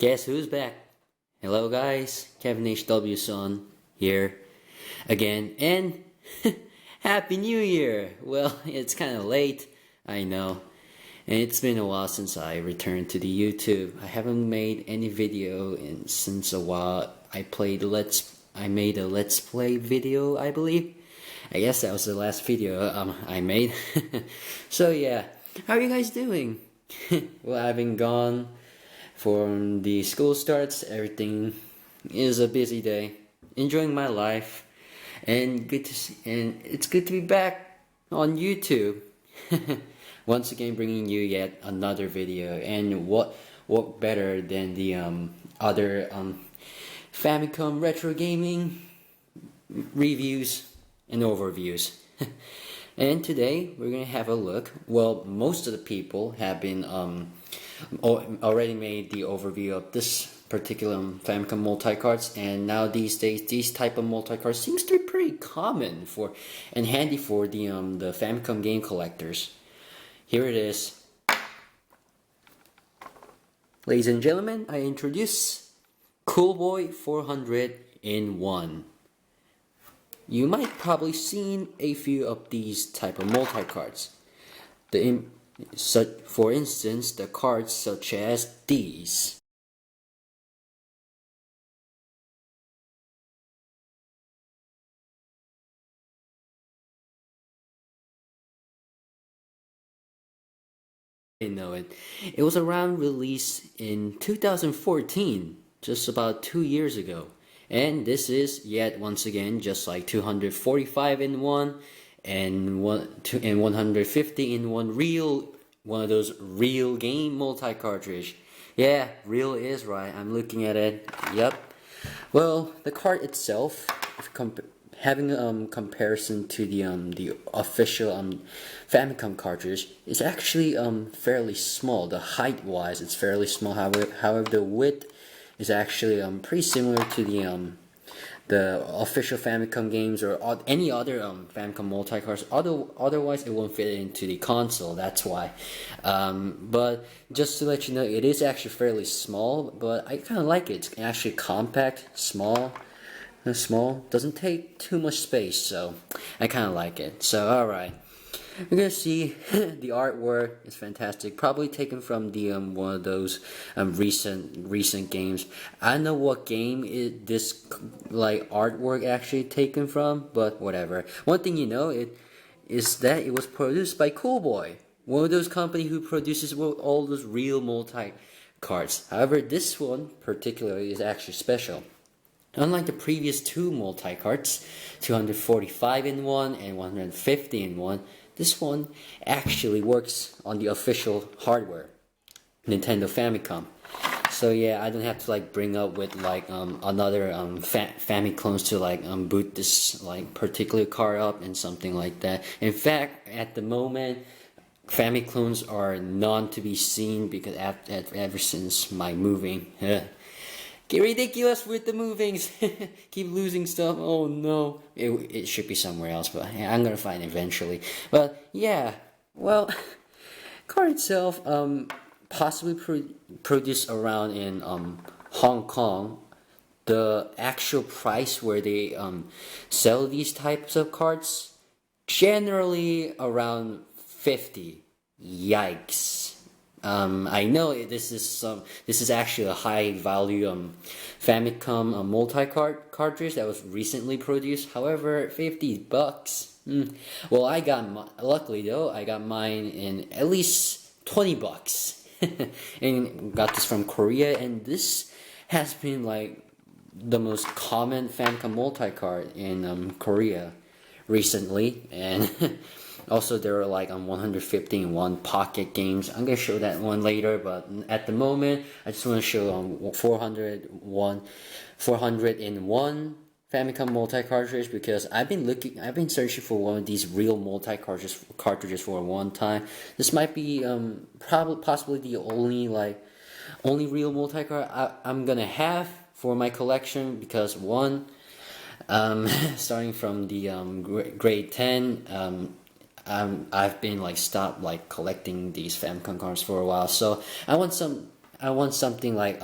Guess who's back? Hello guys, Kevinhwsohn here again, and Happy New Year! Well, it's kind of late, I know, and it's been a while since I returned to the YouTube. I haven't made any video since a while. I made a Let's Play video, I believe. I guess that was the last video I made. So yeah, how are you guys doing? Well, I've been gone from the school starts. Everything is a busy day. Enjoying my life, and it's good to be back on YouTube. Once again, bringing you yet another video, and what better than the other Famicom retro gaming reviews and overviews. And today we're gonna have a look. Well, most of the people have been already made the overview of this particular Famicom multi-carts, and now these days these type of multi-carts seems to be pretty common and handy for the Famicom game collectors. Here it is. Ladies and gentlemen, I introduce Coolboy 400 in 1. You might probably seen a few of these type of multi-carts. For instance, the cards such as these. I know it. It was around release in 2014, just about 2 years ago. And this is yet once again just like 245 in 1 and 150 in 1, one of those real game multi-cartridge. Yeah, real is right. I'm looking at it. Yep. Well, the cart itself, having a comparison to the official Famicom cartridge, is actually fairly small. The height wise, it's fairly small. However, the width is actually pretty similar to the official Famicom games or any other Famicom multi-carts. Otherwise, it won't fit into the console. That's why. But just to let you know, it is actually fairly small. But I kind of like it. It's actually compact, small, doesn't take too much space. So I kind of like it. So all right. We're gonna see the artwork is fantastic. Probably taken from the one of those recent games. I don't know what game this like artwork actually taken from, but whatever. One thing you know is that it was produced by Coolboy, one of those companies who produces all those real multi-carts. However, this one particularly is actually special. Unlike the previous two multi-carts, 245 in 1 and 150 in 1. This one actually works on the official hardware, Nintendo Famicom. So yeah, I don't have to like bring up with like another Famiclones to like boot this like particular card up and something like that. In fact, at the moment, Famiclones are none to be seen because ever since my moving. Get ridiculous with the movings. Keep losing stuff. Oh no. It should be somewhere else, but yeah, I'm gonna find it eventually. But yeah, well, card itself possibly produced around in Hong Kong. The actual price where they sell these types of cards generally around 50. Yikes. I know this is actually a high value Famicom multi-cart cartridge that was recently produced. However, $50. Well, luckily though, I got mine in at least $20, and got this from Korea. And this has been like the most common Famicom multi-cart in Korea recently, and. Also, there are like 150 in 1 pocket games. I'm gonna show that one later, but at the moment, I just want to show 400 in 1 Famicom multi-cartridge, because I've been searching for one of these real multi-cartridges for a long time. This might be possibly the only real multi-cart I'm gonna have for my collection, because one, starting from the grade 10. I've been stopped collecting these Famicom cards for a while, so I I want something like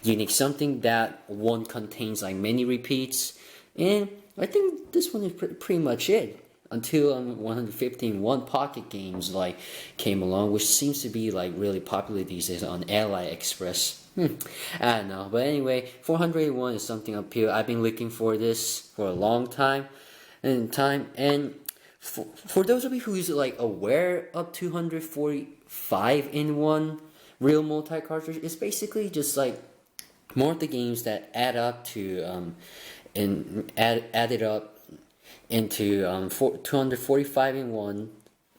unique, something that one contains like many repeats, and I think this one is pretty much it. Until 115 one pocket games like came along, which seems to be like really popular these days on AliExpress. I don't know, but anyway, 481 is something up here. I've been looking for this for a long time, and for those of you who's like aware of 245 in one Real Multicart, it's basically just like more of the games that add up to added up into 245 in one,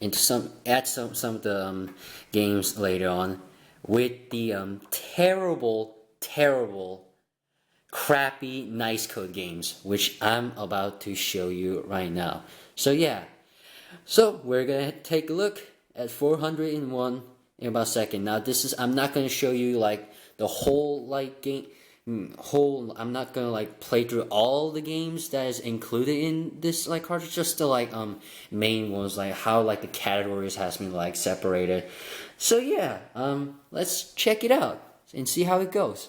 into some of the games later on, with the terrible crappy nice code games, which I'm about to show you right now. So yeah, so we're gonna take a look at 401 in about a second. Now I'm not gonna show you like the whole like game. I'm not gonna like play through all the games that is included in this like cartridge, just the like main ones, like how like the categories has been like separated. So yeah, let's check it out and see how it goes.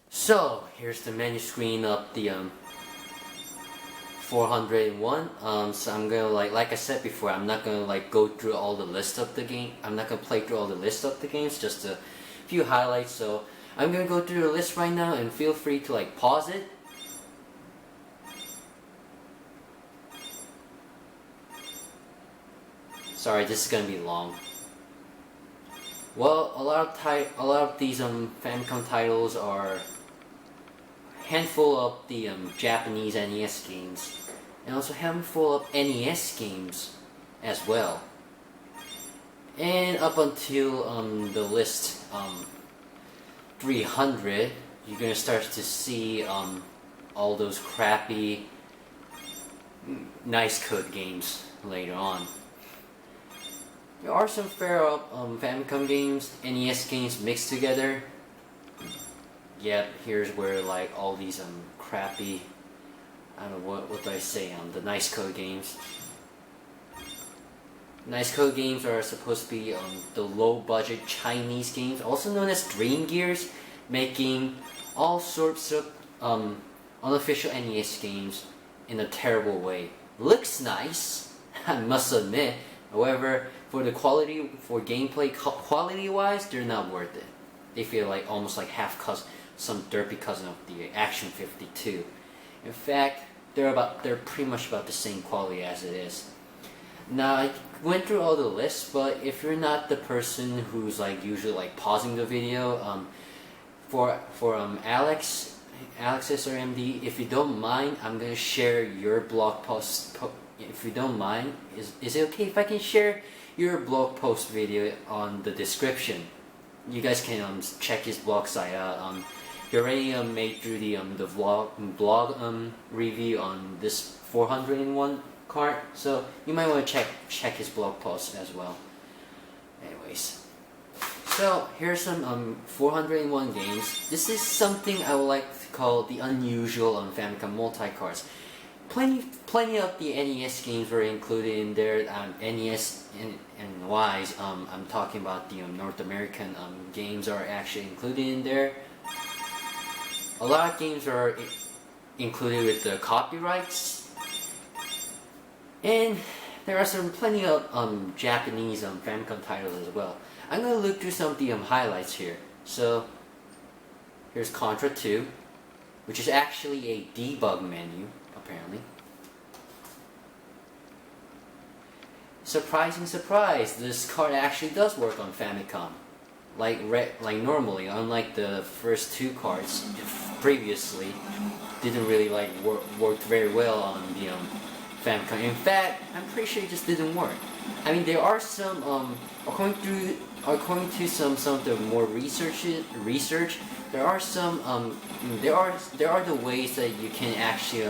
So here's the menu screen of the 401. So I'm gonna like I said before, I'm not gonna like go through all the list of the game. I'm not gonna play through all the list of the games, just a few highlights. So I'm gonna go through the list right now, and feel free to like pause it. Sorry, this is gonna be long. Well, a lot of these Famicom titles are a handful of the Japanese NES games, and also a handful of NES games as well. And up until the list 300, you're gonna start to see all those crappy nice code games later on. There are some fair up Famicom games, NES games mixed together. Yep, here's where like all these crappy, I don't know what do I say, the nice code games. Nice code games are supposed to be the low-budget Chinese games, also known as Dream Gears, making all sorts of unofficial NES games in a terrible way. Looks nice, I must admit. However, for the quality, for gameplay quality-wise, they're not worth it. They feel like almost like some derpy cousin of the Action 52. In fact, they're pretty much about the same quality as it is. Now, I went through all the lists, but if you're not the person who's like usually like pausing the video, for Alexis or MD, if you don't mind, I'm gonna share your blog post. If you don't mind, is it okay if I can share your blog post video on the description? You guys can check his blog site out. He already made through the blog review on this 401 cart, so you might want to check his blog post as well. Anyways, so here's some 401 games. This is something I would like to call the unusual Famicom multi-carts. Plenty of the NES games were included in there. NES and wise, I'm talking about the North American games are actually included in there. A lot of games are included with the copyrights, and there are plenty of Japanese Famicom titles as well. I'm gonna look through some of the highlights here. So here's Contra 2, which is actually a debug menu, apparently. Surprising surprise, this card actually does work on Famicom. Like normally, unlike the first two cards previously, didn't really like work very well on the Famicom. In fact, I'm pretty sure it just didn't work. I mean, there are some according to some of the more research, there are some there are the ways that you can actually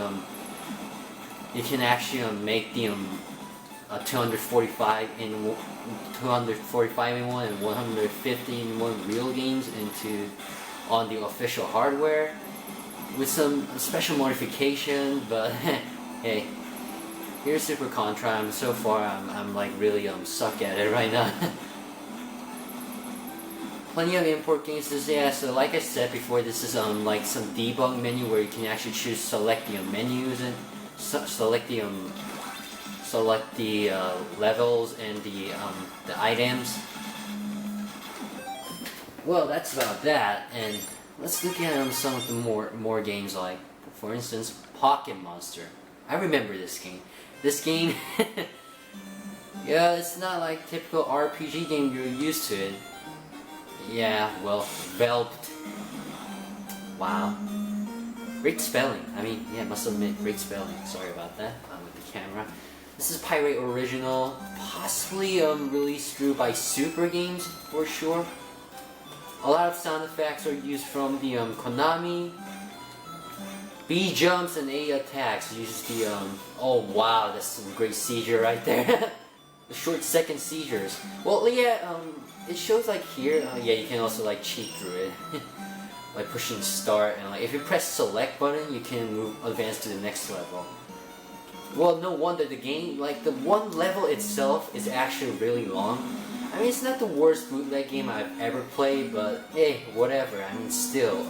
make the 245 in one and 150 in one real games on the official hardware with some special modification. But hey, here's Super Contra. So far I'm like really suck at it right now. plenty of import games. Yeah, so like I said before, this is like some debug menu where you can actually choose select the menus and select the levels and the items. Well, that's about that, and let's look at some of the more games, like for instance Pocket Monster. I remember this game. This game, yeah, it's not like typical RPG game you're used to it. Yeah, well, Velped. Wow. Great spelling. I mean, yeah, must admit, great spelling. Sorry about that, with the camera. This is Pirate Original, possibly released through by Super Games, for sure. A lot of sound effects are used from the Konami. B jumps and A attacks uses the oh wow, that's some great seizure right there. The short second seizures. Well, yeah, it shows like here. Yeah, you can also like cheat through it, by pushing start, and like if you press select button, you can advance to the next level. Well, no wonder the game, like the one level itself, is actually really long. I mean, it's not the worst bootleg game I've ever played, but hey, whatever. I mean, still,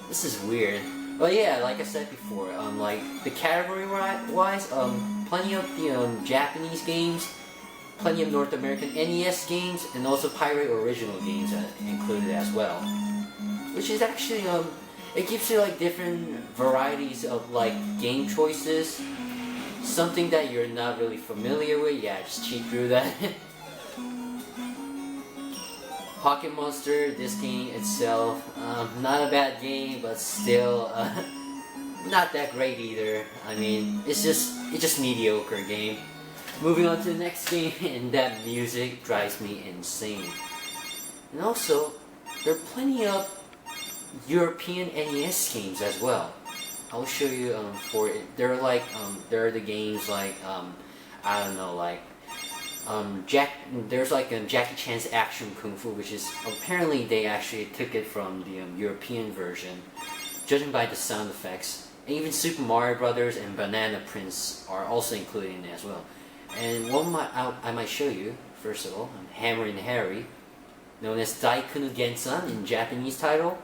this is weird. But yeah, like I said before, like the category-wise, plenty of the Japanese games, plenty of North American NES games, and also Pirate Original games included as well. Which is actually it gives you like different varieties of like game choices. Something that you're not really familiar with, yeah, just cheat through that. Pocket Monster, this game itself, not a bad game, but still not that great either. I mean, it's just mediocre game. Moving on to the next game, and that music drives me insane. And also, there are plenty of European NES games as well. I'll show you for it. There are the games like I don't know, like there's like Jackie Chan's Action Kung Fu, which is apparently they actually took it from the European version, judging by the sound effects. And even Super Mario Brothers and Banana Prince are also included in it as well. And one I might show you first of all, Hammer and Harry, known as Daikun no Gensan in Japanese title.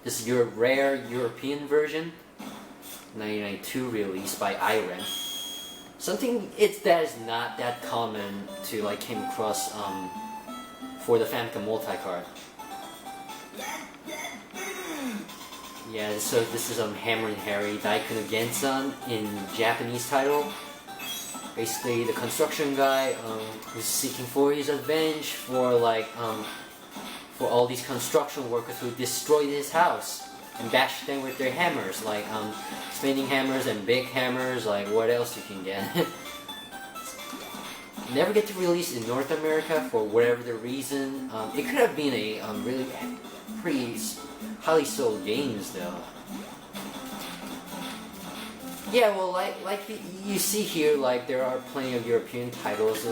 This is your rare European version, 1992 released by IREM. Something that is not that common to like came across for the Famicom Multicart. Yeah, so this is Hammer and Harry Daikun no Gensan in Japanese title. Basically, the construction guy who's seeking for his revenge for like for all these construction workers who destroyed his house and bashed them with their hammers, like spinning hammers and big hammers, like what else you can get. Never get to release in North America for whatever the reason. It could have been a really pretty highly sold games though. Yeah, well, like you see here, like there are plenty of European titles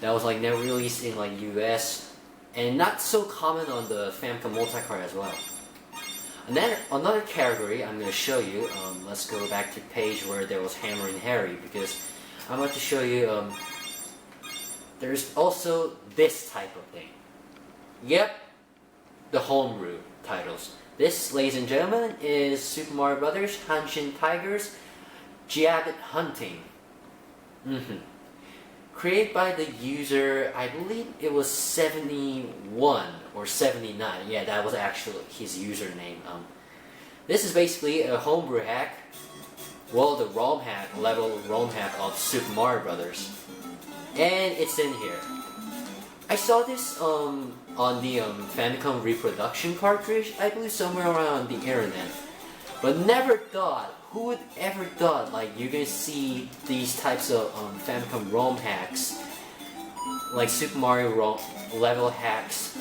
that was like never released in like US, and not so common on the Famicom Multicart as well. And then another category I'm going to show you. Let's go back to the page where there was Hammer and Harry, because I'm about to show you. There's also this type of thing. Yep, the Homeroom titles. This, ladies and gentlemen, is Super Mario Brothers Hanshin Tigers Gibbet Hunting. Created by the user, I believe it was 71 or 79. Yeah, that was actually his username. This is basically a homebrew hack. Well, the ROM hack, level ROM hack of Super Mario Brothers. And it's in here. I saw this on the Famicom reproduction cartridge, I believe somewhere around the internet. But never thought, who would ever thought like you're gonna see these types of Famicom ROM hacks, like Super Mario level hacks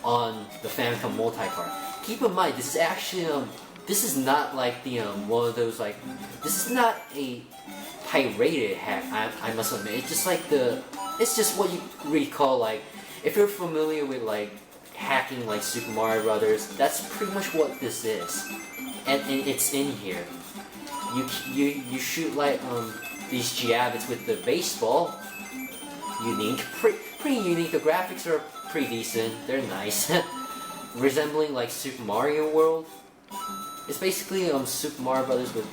on the Famicom Multicart. Keep in mind, this is actually this is not like the one of those like, this is not a pirated hack. I must admit, it's just like it's just what you recall, like if you're familiar with like hacking like Super Mario Brothers, that's pretty much what this is, and it's in here. You shoot like these Gibbets with the baseball. Unique, pretty unique. The graphics are pretty decent. They're nice. Resembling like Super Mario World. It's basically Super Mario Brothers with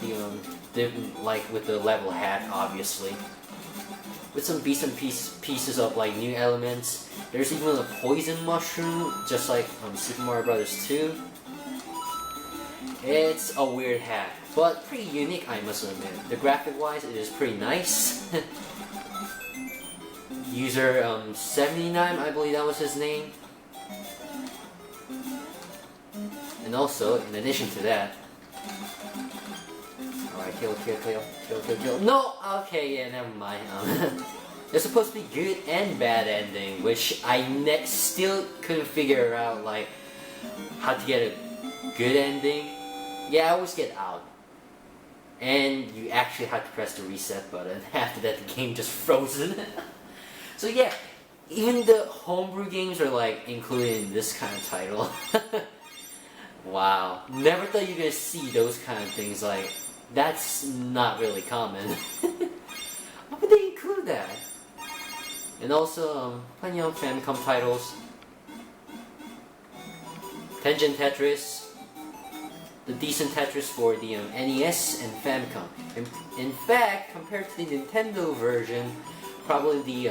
with the level hat, obviously. With some decent pieces of like new elements. There's even a poison mushroom, just like Super Mario Brothers 2. It's a weird hack, but pretty unique, I must admit. The graphic-wise, it is pretty nice. User 79, I believe that was his name. And also, in addition to that, alright, kill. No! Okay, yeah, never mind. There's supposed to be good and bad ending, which I still couldn't figure out, like, how to get a good ending. Yeah, I always get out. And you actually have to press the reset button. After that, the game just frozen. So yeah, even the homebrew games are like included in this kind of title. Wow, never thought you'd gonna see those kind of things. Like, that's not really common. Why would they include that? And also, plenty of Famicom titles. Tengen Tetris. The decent Tetris for the NES and Famicom. In fact, compared to the Nintendo version, probably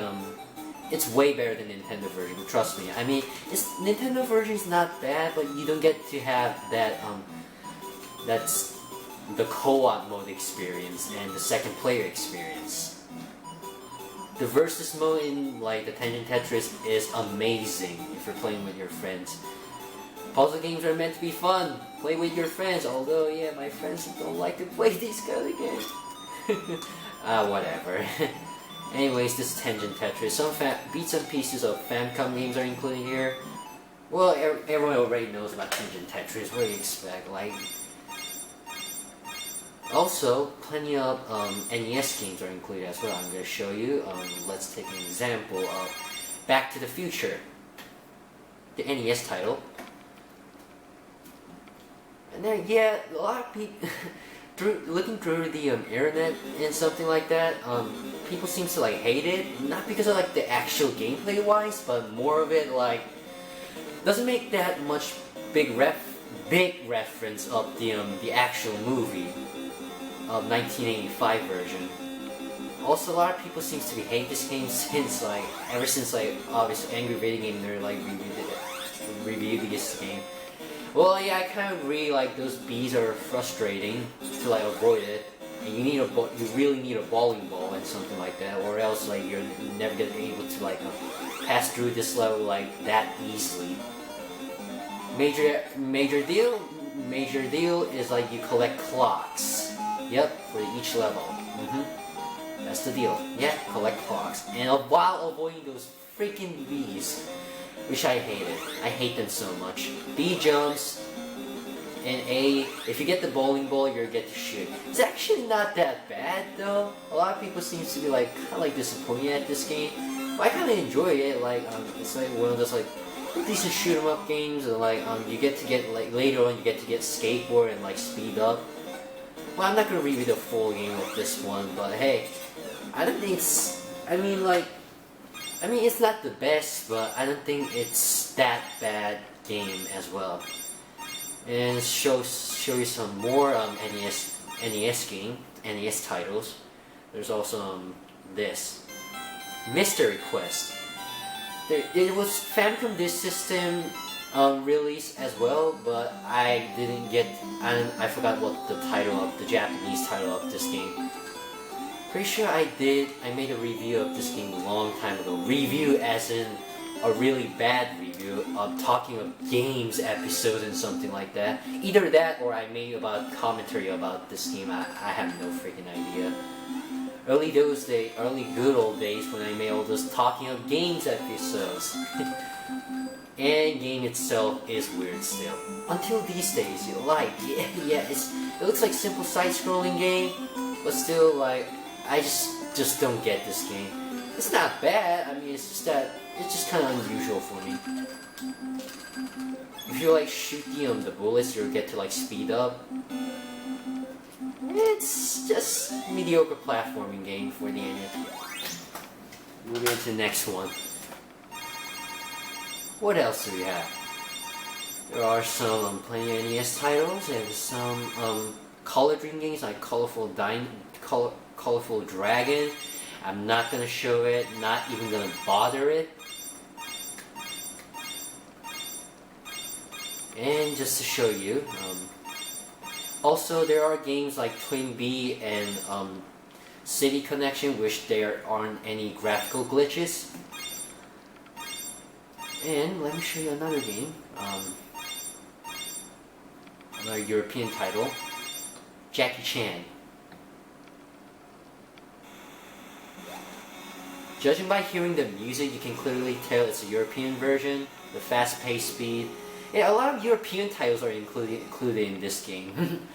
it's way better than the Nintendo version, trust me. I mean, Nintendo version is not bad, but you don't get to have that, that's the co-op mode experience and the second player experience. The versus mode in like the Tengen Tetris is amazing if you're playing with your friends. Puzzle games are meant to be fun. Play with your friends, although yeah, my friends don't like to play these kind of games. Whatever. Anyways, this is Tengen Tetris. Some bits and pieces of Famicom games are included here. Well, everyone already knows about Tengen Tetris. What do you expect? Like, also, plenty of NES games are included as well. I'm going to show you. Let's take an example of Back to the Future, the NES title. And then, yeah, a lot of people, looking through the internet and something like that, people seem to like hate it. Not because of like the actual gameplay wise, but more of it like doesn't make that much big reference of the actual movie of 1985 version. Also, a lot of people seem to hate this game since like ever since like obviously Angry Video Game Nerd like reviewed this game. Well, yeah, I kind of agree. Like those bees are frustrating to like avoid it, and you really need a bowling ball and something like that, or else like you're never gonna be able to like pass through this level like that easily. Major deal is like you collect clocks. Yep, for each level. That's the deal. Yeah, collect clocks, and while avoiding those freaking bees. Which I hated. I hate them so much. B jumps, and A, if you get the bowling ball, you get to shoot. It's actually not that bad though. A lot of people seem to be like kind of like disappointed at this game. But I kind of enjoy it. Like it's like one of those like decent shoot 'em up games, and like you get like later on you get to get skateboard and like speed up. Well, I'm not gonna review the full game of this one, but hey, I don't think it's. I mean, it's not the best, but I don't think it's that bad game as well. And show you some more NES titles. There's also this Mystery Quest. It was Famicom Disk System release as well, but I didn't get. I forgot what the Japanese title of this game. Pretty sure I made a review of this game a long time ago. Review as in a really bad review of talking of games episodes and something like that. Either that or I made about commentary about this game. I have no freaking idea. Early good old days when I made all those talking of games episodes. And game itself is weird still. Until these days, it looks like simple side-scrolling game, but still like. I just don't get this game. It's not bad. I mean, it's just kind of unusual for me. If you like shoot the bullets, you'll get to like speed up. It's just mediocre platforming game for the NES. Moving on to the next one. What else do we have? There are some plenty of NES titles and some color dream games like Colorful Dragon. I'm not gonna show it, not even gonna bother it. And just to show you, also there are games like Twin B and City Connection, which there aren't any graphical glitches. And let me show you another game, another European title, Jackie Chan. Judging by hearing the music, you can clearly tell it's a European version, the fast-paced speed. Yeah, a lot of European titles are included in this game.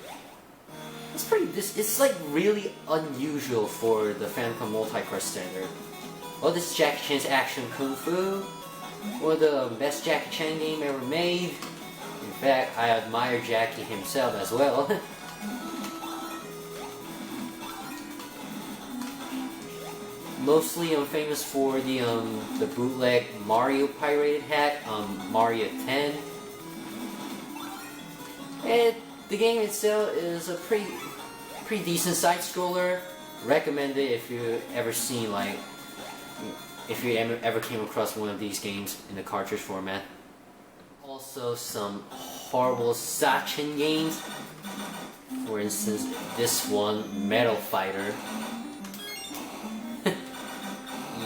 It's like really unusual for the Famicom Multicart standard. Well, this is Jackie Chan's action kung fu, one of the best Jackie Chan game ever made. In fact, I admire Jackie himself as well. Mostly famous for the bootleg Mario pirated hack, Mario 10. And the game itself is a pretty decent side scroller. Recommend it if you ever seen if you ever came across one of these games in the cartridge format. Also some horrible Sachin games. For instance, this one, Metal Fighter.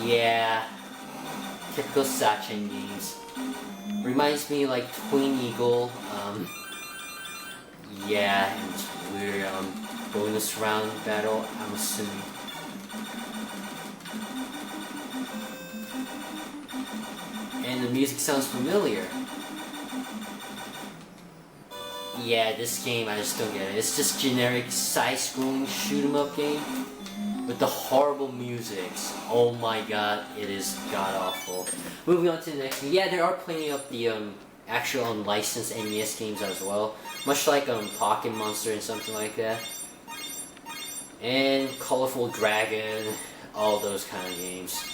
Yeah, typical Sachin games. Reminds me like Twin Eagle. Yeah, and it's weird bonus round battle, I'm assuming. And the music sounds familiar. Yeah, this game I just don't get it. It's just generic side-scrolling shoot-'em-up game with the horrible musics. Oh my god, it is god-awful. Moving on to the next game. Yeah, there are plenty of the actual unlicensed NES games as well. Much like Pocket Monster and something like that. And Colorful Dragon, all those kind of games.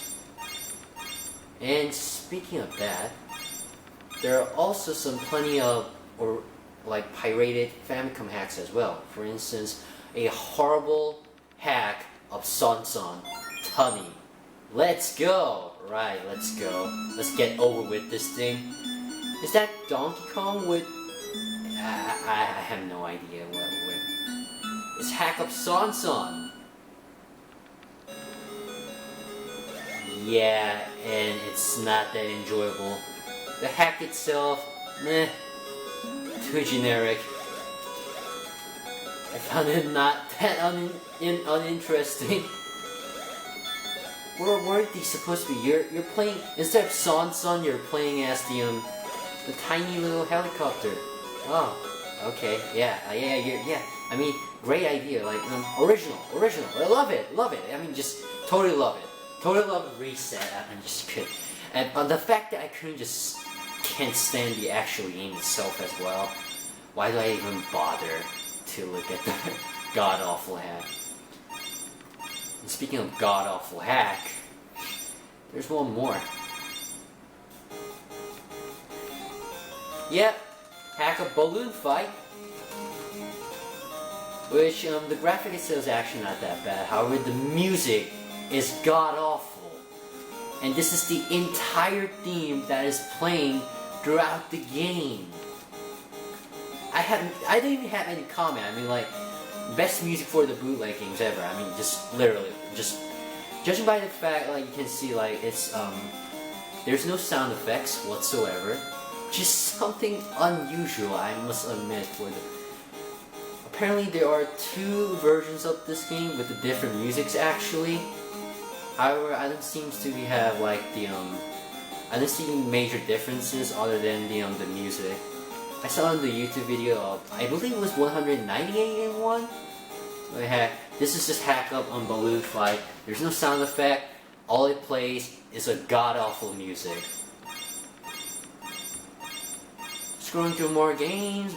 And speaking of that, there are also plenty of pirated Famicom hacks as well. For instance, a horrible hack of Son Tunny. Let's go! Right, let's go. Let's get over with this thing. Is that Donkey Kong with... I have no idea what... It's hack of Son. Yeah, and it's not that enjoyable. The hack itself, meh, too generic. I found it not that uninteresting. Where are these supposed to be? You're playing, instead of Son, you're playing as the tiny little helicopter. Oh, okay, yeah. I mean, great idea, like, original. I love it. I mean, just totally love it. Totally love Reset. I just could. And the fact that I can't stand the actual game itself as well. Why do I even bother to look at the god-awful hack? And speaking of god-awful hack, there's one more. Yep, hack of Balloon Fight. Which, the graphic itself is actually not that bad. However, the music is god-awful. And this is the entire theme that is playing throughout the game. I didn't even have any comment. I mean, like, best music for the bootleg games ever. I mean, just literally, just judging by the fact, like, you can see, like, it's there's no sound effects whatsoever. Just something unusual, I must admit. Apparently, there are 2 versions of this game with the different musics actually. However, I don't seem to have like I don't see major differences other than the music. I saw in the YouTube video of, I believe it was 198 in one. This is just hack up on Balloon Fight. There's no sound effect. All it plays is a god-awful music. Scrolling through more games,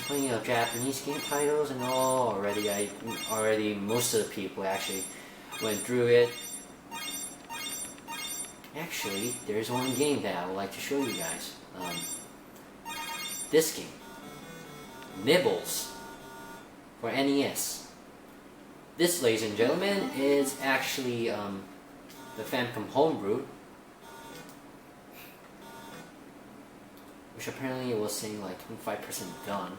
plenty of Japanese game titles and all. Already most of the people actually went through it. Actually, there's one game that I would like to show you guys. This game, Nibbles, for NES. This, ladies and gentlemen, is actually the Famicom homebrew, which apparently it was saying like 25% done.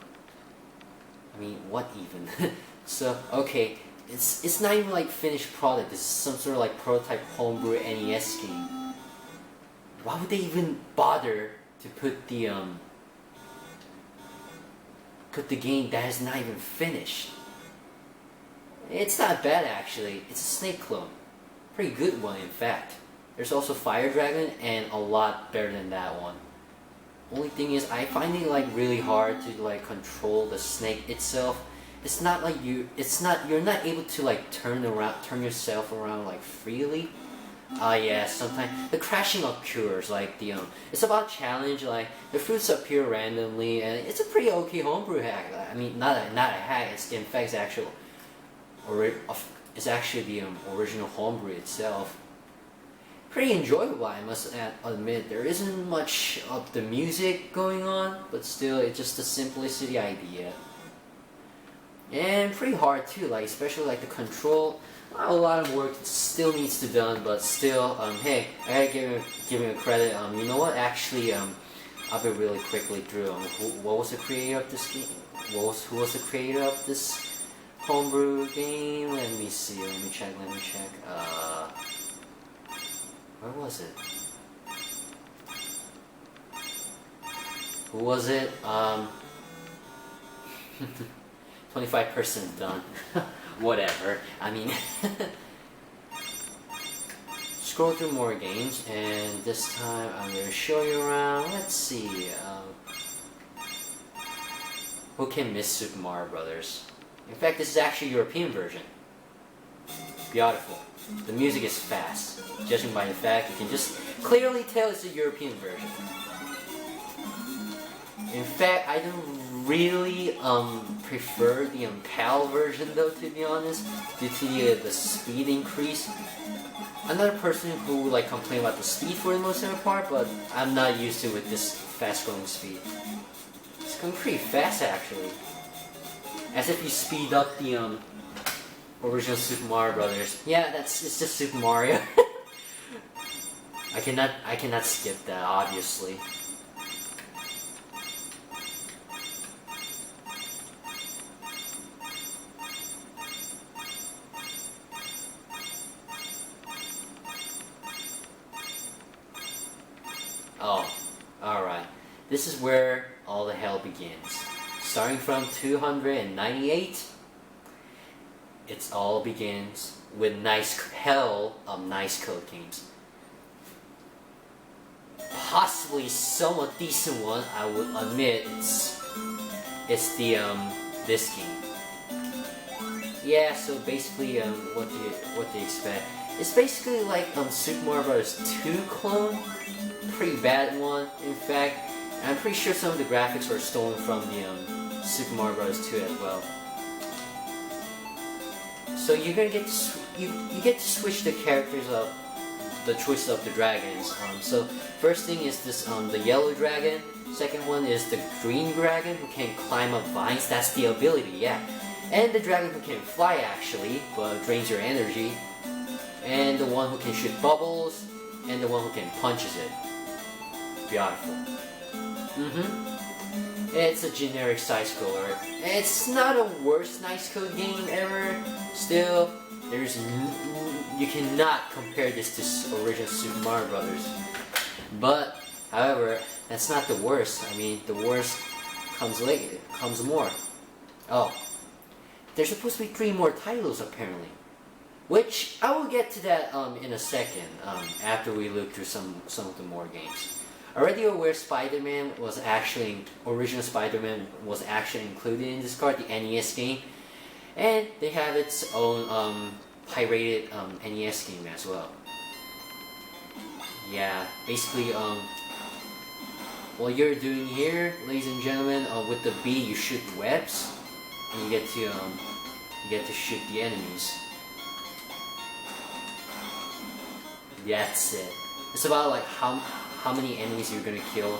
I mean, what even? So, okay, it's not even like finished product. This is some sort of like prototype homebrew NES game. Why would they even bother to put the game that is not even finished? It's not bad actually. It's a Snake clone. Pretty good one in fact. There's also Fire Dragon and a lot better than that one. Only thing is I find it like really hard to like control the snake itself. It's not like you're not able to like turn yourself around like freely. Yeah, sometimes the crashing occurs like it's about challenge, like the fruits appear randomly, and it's a pretty okay homebrew hack. I mean, not a hack. It's in fact it's actually the original homebrew itself. Pretty enjoyable, I must admit. There isn't much of the music going on, but still, it's just the simplicity idea. And pretty hard too, like especially like the control. A lot of work still needs to be done, but still, hey, I gotta give him a credit. You know what? Actually, I'll be really quickly through. What was the creator of this game? Who was the creator of this homebrew game? Let me see. Let me check. Where was it? Who was it? 25% done. Whatever. I mean, scroll through more games, and this time I'm going to show you around. Let's see. Who can miss Super Mario Brothers? In fact, this is actually a European version. Beautiful. The music is fast. Judging by the fact, you can just clearly tell it's a European version. In fact, I don't really prefer the PAL version though, to be honest, due to the speed increase. I'm not a person who like complain about the speed for the most part, but I'm not used to with this fast going speed. It's going pretty fast actually. As if you speed up the original Super Mario Brothers. Yeah, it's just Super Mario. I cannot skip that, obviously. Oh, alright. This is where all the hell begins. Starting from 298, it all begins with nice code games. Possibly somewhat decent one, I would admit. It's the this game. Yeah, so basically what do you expect? It's basically like Super Mario Bros. 2 clone. Pretty bad one, in fact. I'm pretty sure some of the graphics were stolen from the Super Mario Bros. 2 as well. So you're gonna get to you get to switch the characters of the choices of the dragons. So first thing is this the yellow dragon. Second one is the green dragon who can climb up vines. That's the ability, yeah. And the dragon who can fly actually, but drains your energy. And the one who can shoot bubbles, and the one who can punches it. Beautiful. It's a generic side-scroller. It's not a worst nice code game ever. Still, you cannot compare this to original Super Mario Brothers. But, however, that's not the worst. I mean, the worst comes later. Comes more. Oh, there's supposed to be 3 more titles apparently. Which I will get to that in a second. After we look through some of the more games. Already aware Spider-Man was actually, original Spider-Man was actually included in this card, the NES game. And they have its own pirated NES game as well. Yeah, basically what you're doing here, ladies and gentlemen, with the B you shoot webs, and you get to shoot the enemies. That's it. It's about like how many enemies you're gonna kill.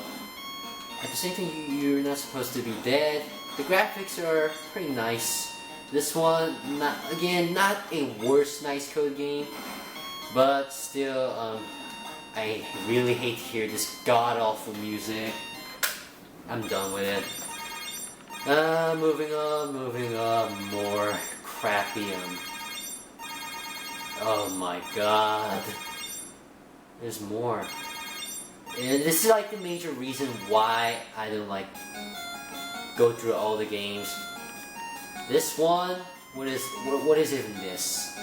At the same time, you're not supposed to be dead. The graphics are pretty nice. This one, not a worse nice code game, but still, I really hate to hear this god awful music. I'm done with it. Moving on, more crappy. Oh my god, there's more. And this is like the major reason why I don't like go through all the games. This one, what is even this?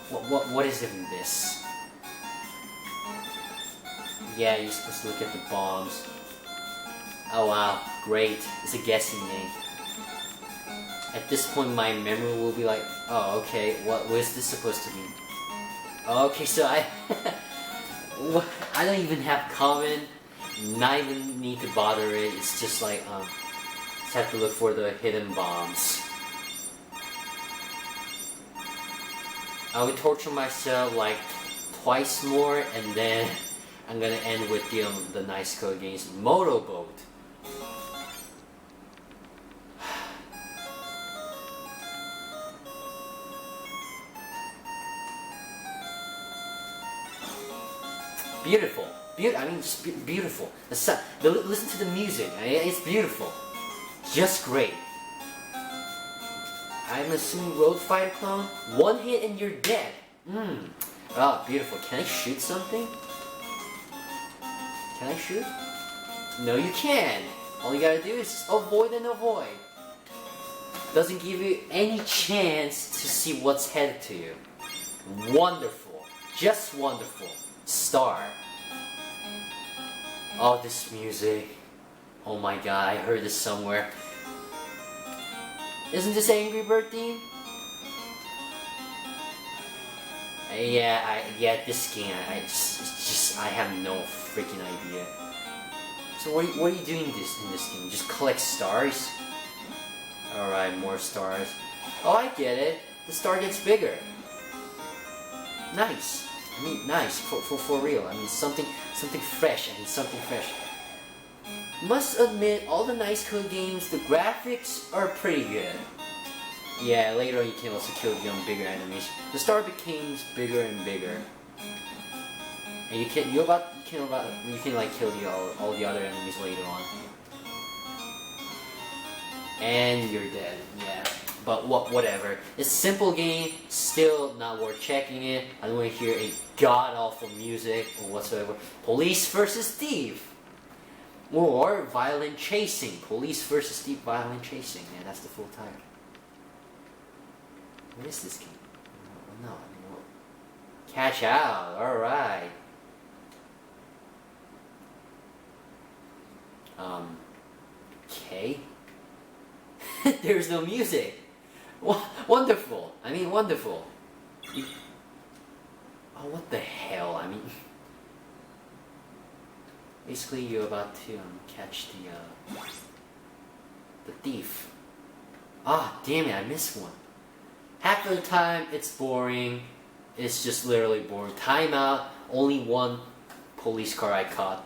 What is even this? Yeah, you're supposed to look at the bombs. Oh wow, great! It's a guessing game. At this point, my memory will be like, oh okay, what is this supposed to mean? Okay, so I don't even have common. Not even need to bother it. It's just like just have to look for the hidden bombs. I would torture myself like twice more, and then I'm gonna end with the nice code games. Motorboat. Beautiful. I mean, just beautiful. Listen to the music. It's beautiful. Just great. I'm assuming Road Fighter clone. One hit and you're dead. Oh, beautiful. Can I shoot something? Can I shoot? No, you can't. All you gotta do is just avoid and avoid. Doesn't give you any chance to see what's headed to you. Wonderful. Just wonderful. Star. Oh, this music. Oh my god, I heard this somewhere. Isn't this Angry Bird theme? Yeah, this game, I have no freaking idea. So what are you doing in this game? Just collect stars? Alright, more stars. Oh, I get it. The star gets bigger. Nice. I mean, nice, for real. I mean, something fresh. Something fresh. Must admit, all the nice code games, the graphics are pretty good. Yeah, later on you can also kill the bigger enemies. The star becomes bigger and bigger, and you can like kill all the other enemies later on, and you're dead. Yeah. But whatever. It's a simple game, still not worth checking it. I don't want to hear a god-awful music or whatsoever. Police versus thief. Or violent chasing. Police versus thief, violent chasing. Yeah, that's the full title. What is this game? No. Catch out. Alright. Okay. There's no music. Wonderful. I mean, wonderful. Oh, what the hell? I mean, basically, you're about to catch the thief. Ah, damn it! I missed one. Half of the time, it's boring. It's just literally boring. Timeout. Only one police car I caught.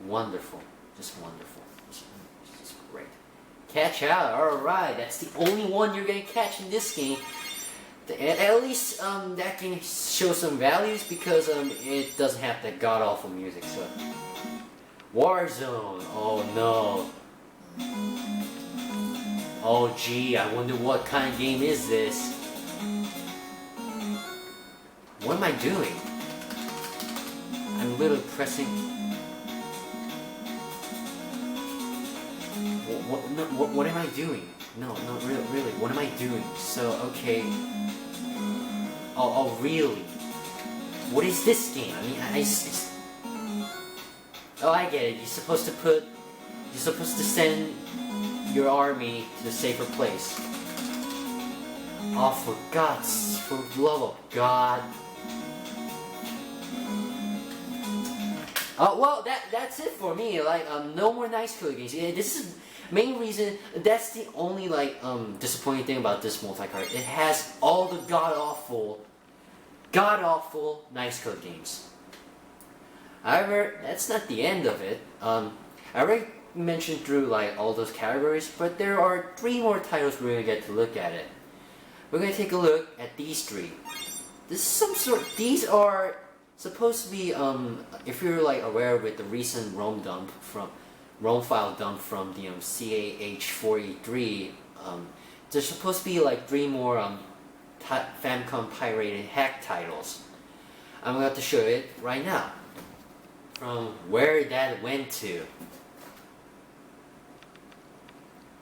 Wonderful. Just wonderful. Just great. Catch out, alright, that's the only one you're gonna catch in this game. At least that game shows some values because it doesn't have that god-awful music, so. Warzone, oh no. Oh gee, I wonder what kind of game is this. What am I doing? I'm literally pressing... What am I doing? No, really, what am I doing? So, okay. Oh, really? What is this game? I mean, oh, I get it. You're supposed to send your army to a safer place. Oh, for the love of God. Well, that's it for me. Like, no more nice code games. Yeah, this is main reason. That's the only disappointing thing about this multi-cart. It has all the god awful god-awful nice code games. However, that's not the end of it. I already mentioned through like all those categories, but there are 3 more titles we're gonna get to look at it. We're gonna take a look at these 3. This is some sort. These are supposed to be if you're like aware with the recent ROM file dump from the CAH4E3, there's supposed to be like 3 more Famicom pirated hack titles. I'm going to show it right now. From where that went to.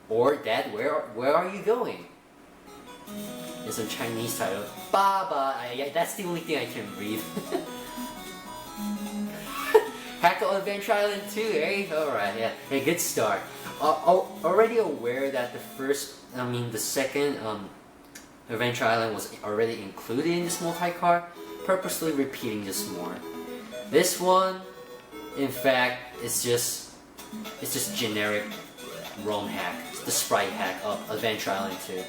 Or that where are you going? It's a Chinese title. Baba. Yeah, that's the only thing I can read. Hack on Adventure Island 2, eh? Alright, yeah. Hey, good start. Already aware that the second Adventure Island was already included in this multi-cart, purposely repeating this more. This one, in fact, it's just generic ROM hack. It's the sprite hack of Adventure Island 2.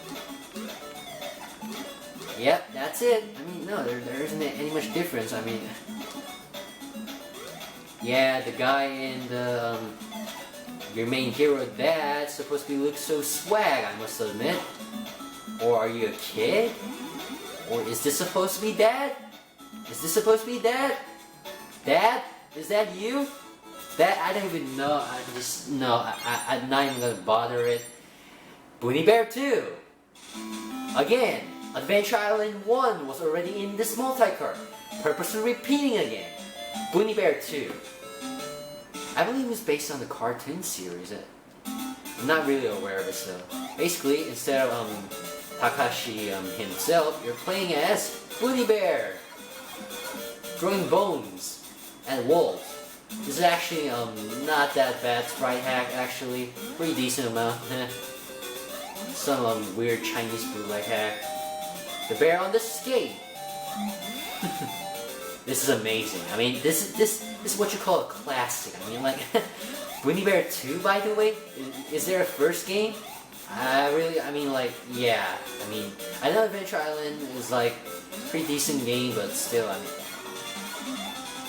Yep, that's it. I mean, no, there isn't any much difference. I mean, yeah, the guy in the your main hero, that's supposed to look so swag, I must admit. Or are you a kid? Or is this supposed to be Dad? Is this supposed to be Dad? Dad? Is that you? That I don't even know. I'm not even gonna bother it. Bunny Bear 2. Again, Adventure Island 1 was already in this multi-cart. Purposely repeating again. Bunny Bear 2. I believe it was based on the cartoon series. I'm not really aware of it, so basically, instead of Takashi himself, you're playing as Bunny Bear, throwing bones at walls. This is actually not that bad sprite hack. Actually, pretty decent amount. Some weird Chinese bootleg hack. The bear on the skate. This is amazing. I mean, this is what you call a classic. I mean, like, Bunny Bear 2, by the way, is there a first game? I mean, like, yeah. I mean, I know Adventure Island is like a pretty decent game, but still, I mean.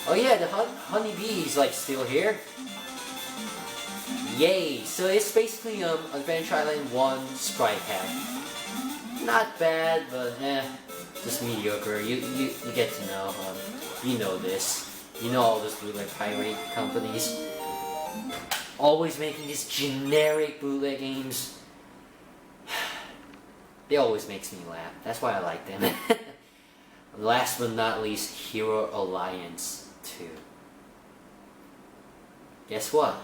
Oh yeah, the honeybee is like still here. Yay! So it's basically Adventure Island 1 sprite hack. Not bad, but just mediocre. You get to know. You know this. You know all those bootleg pirate companies. Always making these generic bootleg games. They always makes me laugh. That's why I like them. Last but not least, Hero Alliance 2. Guess what?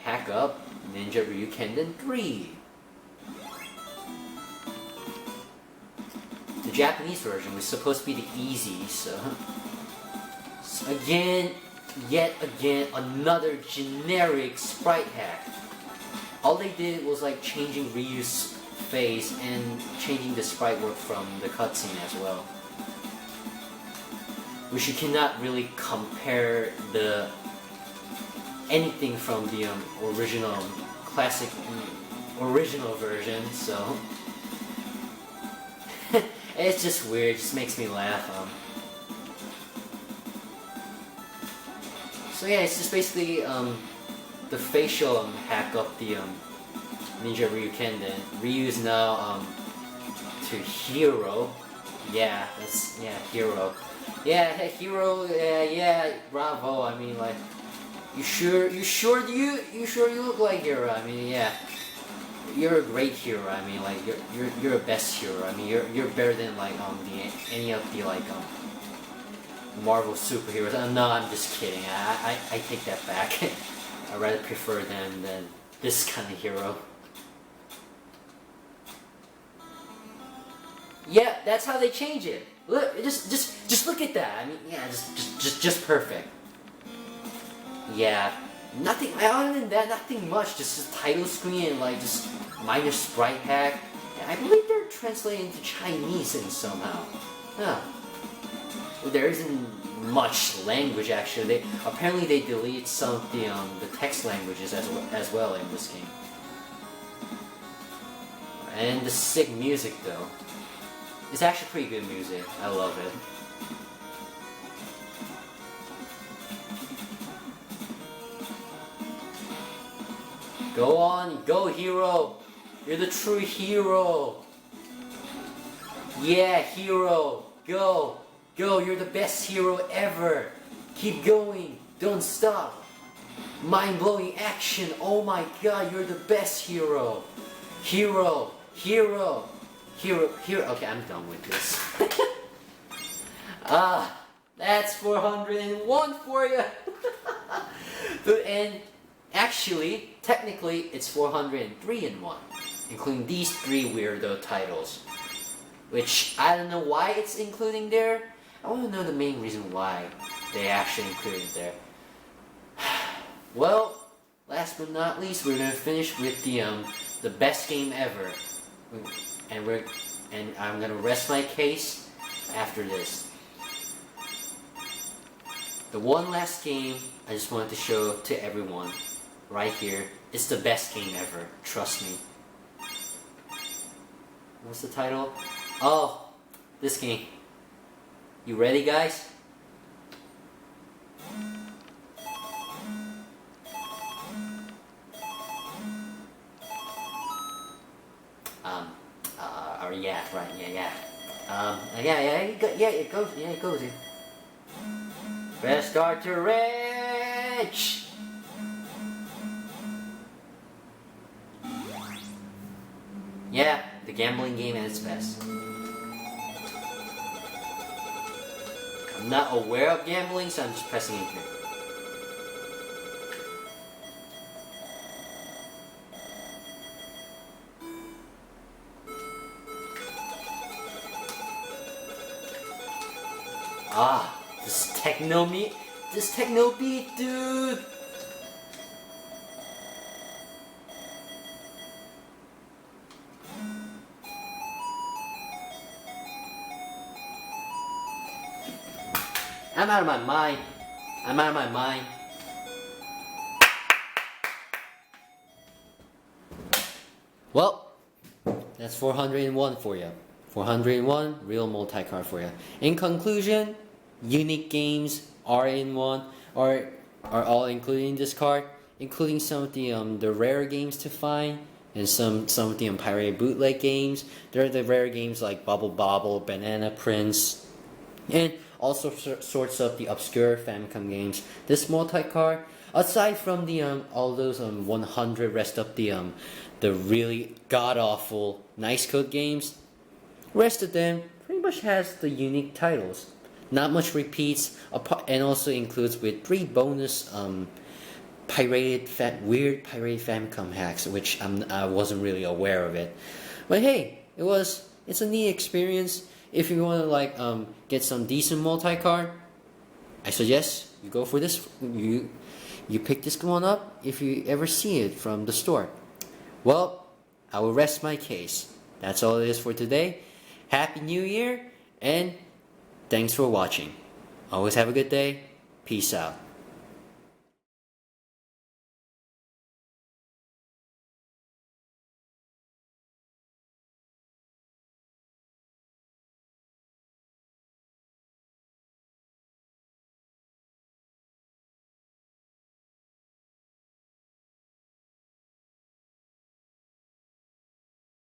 Hack up Ninja Ryukenden 3. The Japanese version was supposed to be the easy, so yet again, another generic sprite hack. All they did was like changing Ryu's face and changing the sprite work from the cutscene as well. Which you cannot really compare anything from the original classic original version, so it's just weird, it just makes me laugh. So yeah, it's just basically the facial hack of the Ninja Ryukenden. Ryu's now to Hero. Yeah, Hero. Yeah, Hero. Yeah, bravo. I mean, like, you sure you look like Hero. I mean, yeah, you're a great hero. I mean, like, you're a best hero. I mean, you're better than like any of the like Marvel superheroes. No, I'm just kidding. I take that back. I rather prefer them than this kind of hero. Yeah, that's how they change it. Look, just look at that. I mean, yeah, just perfect. Yeah, nothing other than that. Nothing much. Just the title screen and like just minor sprite hack. And I believe they're translated into Chinese and somehow. Huh. There isn't much language actually. Apparently they deleted some of the text languages as well in this game. And the sick music though. It's actually pretty good music. I love it. Go on, go hero. You're the true hero. Yeah, hero. Go. Go, you're the best hero ever. Keep going. Don't stop. Mind-blowing action. Oh my god, you're the best hero. Hero. Hero. Hero. Hero. Okay, I'm done with this. That's 401 for you. And actually, technically, it's 403 in 1, including these 3 weirdo titles. Which, I don't know why it's including there. I want to know the main reason why they actually included it there. Well, last but not least, we're gonna finish with the best game ever. And I'm gonna rest my case after this. The one last game I just wanted to show to everyone right here. It's the best game ever. Trust me. What's the title? Oh, this game. You ready, guys? Yeah, right, it goes in. Press start to rage! Yeah, the gambling game at its best. I'm not aware of gambling, so I'm just pressing enter. This techno beat, dude! I'm out of my mind. I'm out of my mind. Well, that's 401 for you. 401 Real Multicart for you. In conclusion, unique games are in one, are all included in this card, including some of the rare games to find, and some of the pirated bootleg games. There are the rare games like Bubble Bobble, Banana Prince, and also sorts of the obscure Famicom games. This multi-card, aside from the all those 100 rest of the really god-awful nice code games, rest of them pretty much has the unique titles. Not much repeats, and also includes with 3 bonus weird pirated Famicom hacks, which I wasn't really aware of it. But hey, it's a neat experience. If you want to get some decent multi-card, I suggest you go for this. You pick this one up if you ever see it from the store. Well, I will rest my case. That's all it is for today. Happy New Year, and thanks for watching. Always have a good day. Peace out.